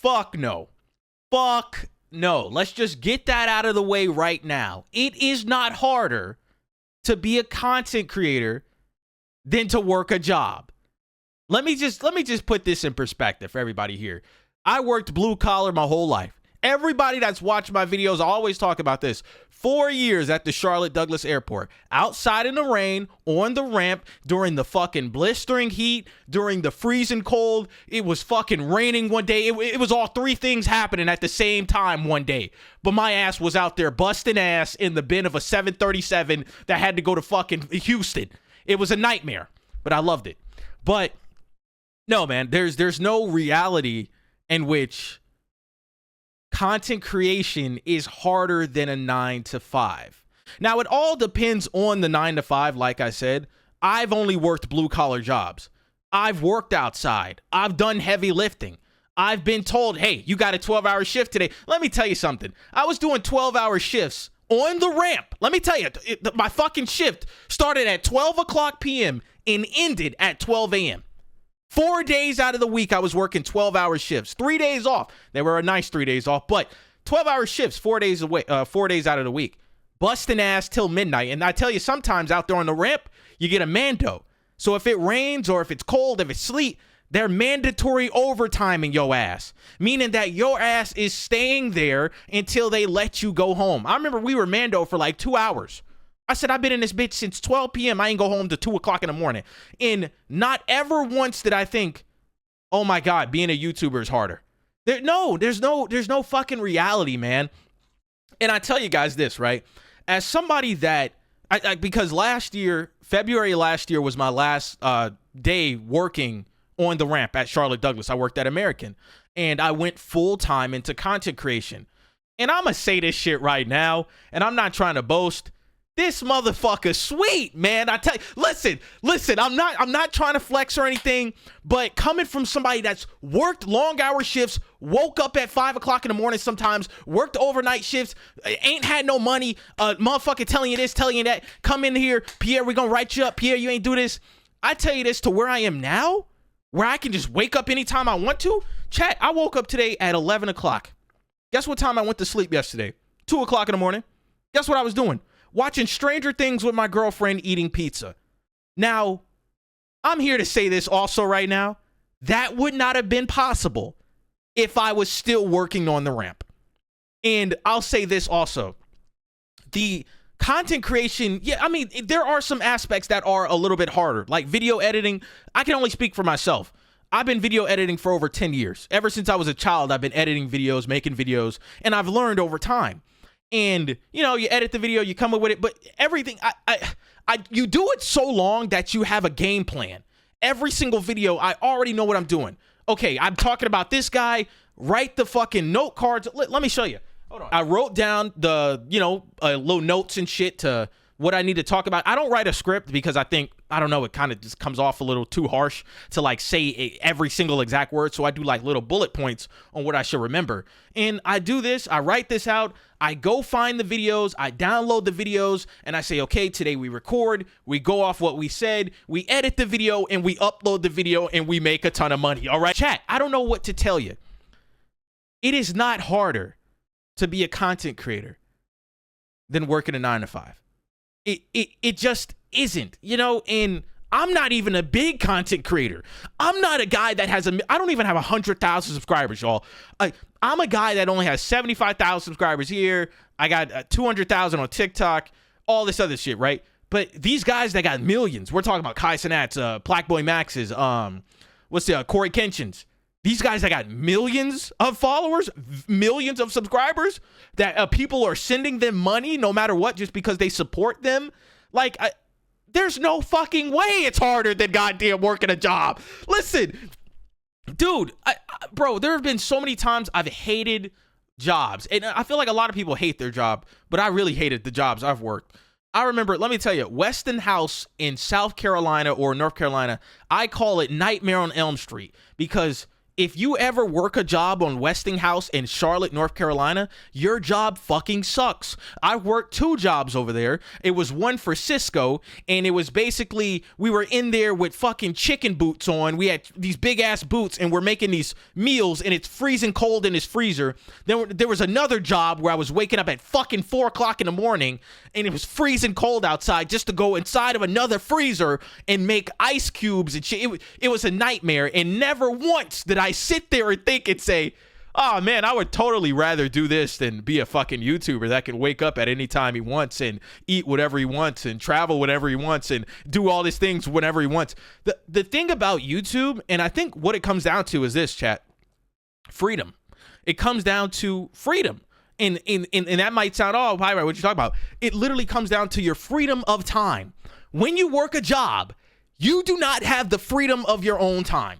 Fuck no. Fuck no. Let's just get that out of the way right now. It is not harder to be a content creator than to work a job. Let me just put this in perspective for everybody here. I worked blue collar my whole life. Everybody that's watched my videos, I always talk about this. 4 years at the Charlotte Douglas Airport, outside in the rain, on the ramp, during the fucking blistering heat, during the freezing cold. It was fucking raining one day. It was all three things happening at the same time one day. But my ass was out there busting ass in the bin of a 737 that had to go to fucking Houston. It was a nightmare, but I loved it. But no, man, there's no reality in which content creation is harder than a 9 to 5. Now, it all depends on the 9 to 5. Like I said, I've only worked blue collar jobs. I've worked outside. I've done heavy lifting. I've been told, hey, you got a 12-hour shift today. Let me tell you something. I was doing 12-hour shifts on the ramp. Let me tell you, my fucking shift started at 12 o'clock p.m. and ended at 12 a.m. 4 days out of the week, I was working 12-hour shifts. 3 days off. They were a nice 3 days off, but 12-hour shifts, 4 days away, 4 days out of the week. Busting ass till midnight. And I tell you, sometimes out there on the ramp, you get a mando. So if it rains or if it's cold, if it's sleet, they're mandatory overtime in your ass. Meaning that your ass is staying there until they let you go home. I remember we were mando for like 2 hours. I said, I've been in this bitch since 12 p.m. I ain't go home to 2 o'clock in the morning. And not ever once did I think, oh my God, being a YouTuber is harder. There's no fucking reality, man. And I tell you guys this, right? As somebody that, because last year, February last year was my last day working on the ramp at Charlotte Douglas. I worked at American. And I went full time into content creation. And I'm going to say this shit right now, and I'm not trying to boast. This motherfucker sweet, man. I tell you, listen, I'm not trying to flex or anything, but coming from somebody that's worked long hour shifts, woke up at 5 o'clock in the morning sometimes, worked overnight shifts, ain't had no money, motherfucker telling you this, telling you that, come in here, Pierre, we're gonna write you up, Pierre, you ain't do this. I tell you this, to where I am now, where I can just wake up anytime I want to. Chat, I woke up today at 11 o'clock. Guess what time I went to sleep yesterday? 2 o'clock in the morning. Guess what I was doing? Watching Stranger Things with my girlfriend, eating pizza. Now, I'm here to say this also right now. That would not have been possible if I was still working on the ramp. And I'll say this also. The content creation, yeah, I mean, there are some aspects that are a little bit harder. Like video editing, I can only speak for myself. I've been video editing for over 10 years. Ever since I was a child, I've been editing videos, making videos, and I've learned over time. And, you know, you edit the video, you come up with it, but everything, you do it so long that you have a game plan. Every single video, I already know what I'm doing. Okay, I'm talking about this guy, write the fucking note cards. Let me show you. Hold on. I wrote down the, little notes and shit to what I need to talk about. I don't write a script because I think, I don't know, it kind of just comes off a little too harsh to like say every single exact word. So I do like little bullet points on what I should remember. And I do this, I write this out, I go find the videos, I download the videos, and I say, okay, today we record, we go off what we said, we edit the video, and we upload the video, and we make a ton of money. All right, chat, I don't know what to tell you. It is not harder to be a content creator than working a 9 to 5. It just isn't, and I'm not even a big content creator. I'm not a guy that I don't even have 100,000 subscribers, y'all. I'm a guy that only has 75,000 subscribers here. I got 200,000 on TikTok, all this other shit, right? But these guys that got millions, we're talking about Kai Cenats, Blackboy Maxes, Corey Kenshin's. These guys that got millions of followers, millions of subscribers, that people are sending them money no matter what just because they support them. Like, there's no fucking way it's harder than goddamn working a job. Listen, dude, bro, there have been so many times I've hated jobs. And I feel like a lot of people hate their job, but I really hated the jobs I've worked. I remember, let me tell you, Weston House in South Carolina or North Carolina, I call it Nightmare on Elm Street because if you ever work a job on Westinghouse in Charlotte, North Carolina, your job fucking sucks. I worked 2 jobs over there. It was one for Cisco, and it was basically, we were in there with fucking chicken boots on. We had these big ass boots, and we're making these meals, and it's freezing cold in this freezer. Then there was another job where I was waking up at fucking 4 o'clock in the morning, and it was freezing cold outside just to go inside of another freezer and make ice cubes and shit. It was a nightmare, and never once did I sit there and think and say, oh man, I would totally rather do this than be a fucking YouTuber that can wake up at any time he wants and eat whatever he wants and travel whatever he wants and do all these things whenever he wants. The thing about YouTube, and I think what it comes down to is this, chat: freedom. It comes down to freedom. And that might sound, oh, Pyro, what you talking about? It literally comes down to your freedom of time. When you work a job, you do not have the freedom of your own time.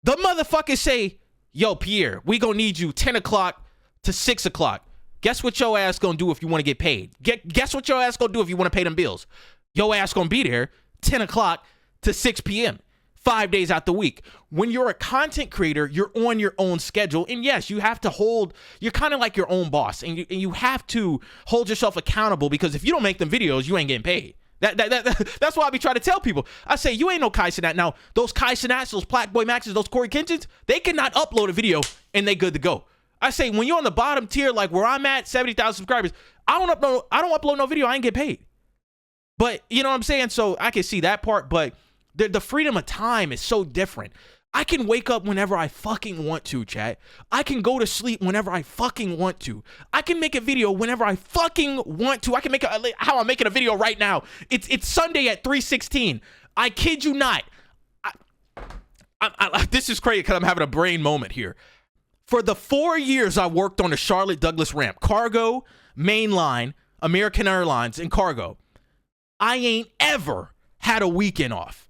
The motherfuckers say, yo, Pierre, we gonna need you 10 o'clock to 6 o'clock. Guess what your ass gonna do if you want to get paid? Guess what your ass gonna do if you want to pay them bills? Your ass gonna be there 10 o'clock to 6 p.m. 5 days out the week. When you're a content creator, you're on your own schedule. And yes, you have to you're kind of like your own boss. And you have to hold yourself accountable, because if you don't make them videos, you ain't getting paid. That's why I be trying to tell people. I say, you ain't no Kai Cenat. Now, those Kai Cenats, those Black Boy Maxes, those Corey Kinchins, they cannot upload a video and they good to go. I say, when you're on the bottom tier, like where I'm at, 70,000 subscribers, I don't upload no video, I ain't get paid. But, you know what I'm saying? So I can see that part, but the freedom of time is so different. I can wake up whenever I fucking want to, chat. I can go to sleep whenever I fucking want to. I can make a video whenever I fucking want to. I can make how I'm making a video right now. It's Sunday at 3:16. I kid you not. This is crazy because I'm having a brain moment here. For the 4 years I worked on the Charlotte Douglas ramp, cargo, mainline, American Airlines, and cargo, I ain't ever had a weekend off.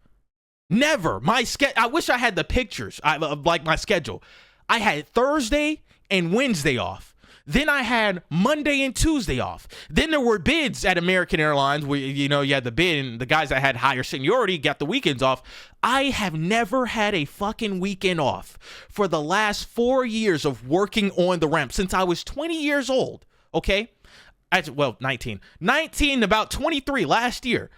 Never. I wish I had the pictures of like my schedule. I had Thursday and Wednesday off. Then I had Monday and Tuesday off. Then there were bids at American Airlines where, you know, you had the bid and the guys that had higher seniority got the weekends off. I have never had a fucking weekend off for the last 4 years of working on the ramp since I was 20 years old. Okay? Well, 19, about 23 last year.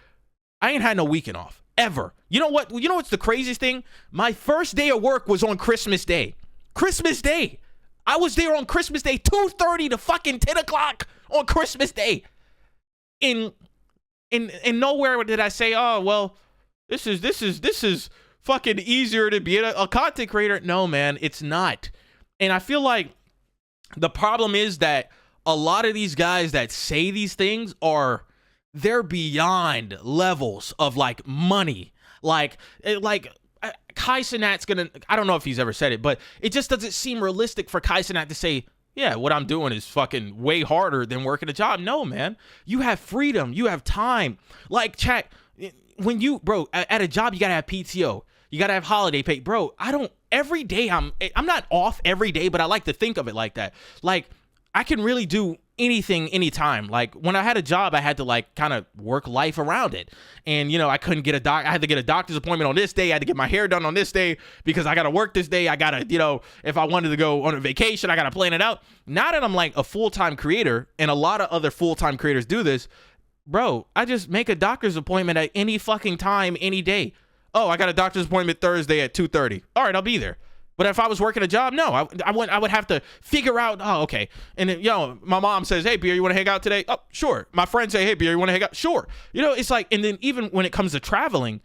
I ain't had no weekend off. Ever. You know what? You know what's the craziest thing? My first day of work was on Christmas Day. Christmas Day. I was there on Christmas Day, 2:30 to fucking 10 o'clock on Christmas Day. In nowhere did I say, oh well, this is fucking easier to be a content creator. No, man, it's not. And I feel like the problem is that a lot of these guys that say these things they're beyond levels of like money. Like Kai Cenat's gonna, I don't know if he's ever said it, but it just doesn't seem realistic for Kai Cenat to say, yeah, what I'm doing is fucking way harder than working a job. No, man. You have freedom. You have time. Like, chat, when you, bro, at a job, you gotta have PTO. You gotta have holiday pay. Bro, every day, I'm not off every day, but I like to think of it like that. Like, I can really do anything anytime. Like when I had a job, I had to like kind of work life around it, and you know, I couldn't get I had to get a doctor's appointment on this day. I had to get my hair done on this day because I gotta work this day. I gotta, you know, if I wanted to go on a vacation, I gotta plan it out. Now that I'm like a full-time creator, and a lot of other full-time creators do this, bro, I just make a doctor's appointment at any fucking time, any day. Oh, I got a doctor's appointment Thursday at 2:30. All right, I'll be there. But if I was working a job, no, I would have to figure out, oh, okay. And then, you know, my mom says, hey, Pierre, you want to hang out today? Oh, sure. My friends say, hey, Pierre, you want to hang out? Sure. You know, it's like, and then even when it comes to traveling,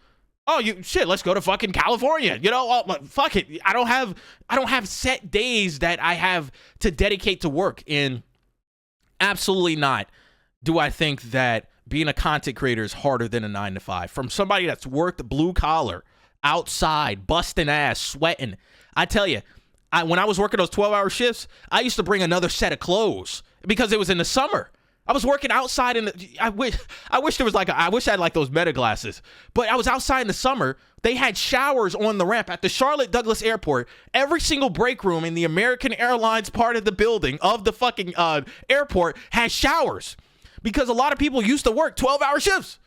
oh, let's go to fucking California. You know, oh, fuck it. I don't have set days that I have to dedicate to work. And absolutely not do I think that being a content creator is harder than a 9-to-5. From somebody that's worked blue collar, outside, busting ass, sweating. I tell you, when I was working those 12-hour shifts, I used to bring another set of clothes because it was in the summer. I was working outside I wish there was I wish I had like those meta glasses, but I was outside in the summer. They had showers on the ramp at the Charlotte Douglas Airport. Every single break room in the American Airlines part of the building of the fucking airport has showers because a lot of people used to work 12-hour shifts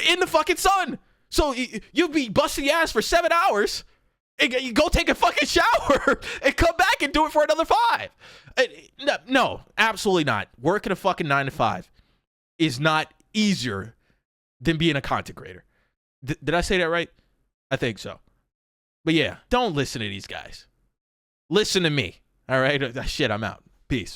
in the fucking sun. So you'd be busting your ass for 7 hours. You go take a fucking shower and come back and do it for another 5. No, absolutely not. Working a fucking 9 to 5 is not easier than being a content creator. Did I say that right? I think so. But yeah, don't listen to these guys. Listen to me. All right? Shit, I'm out. Peace.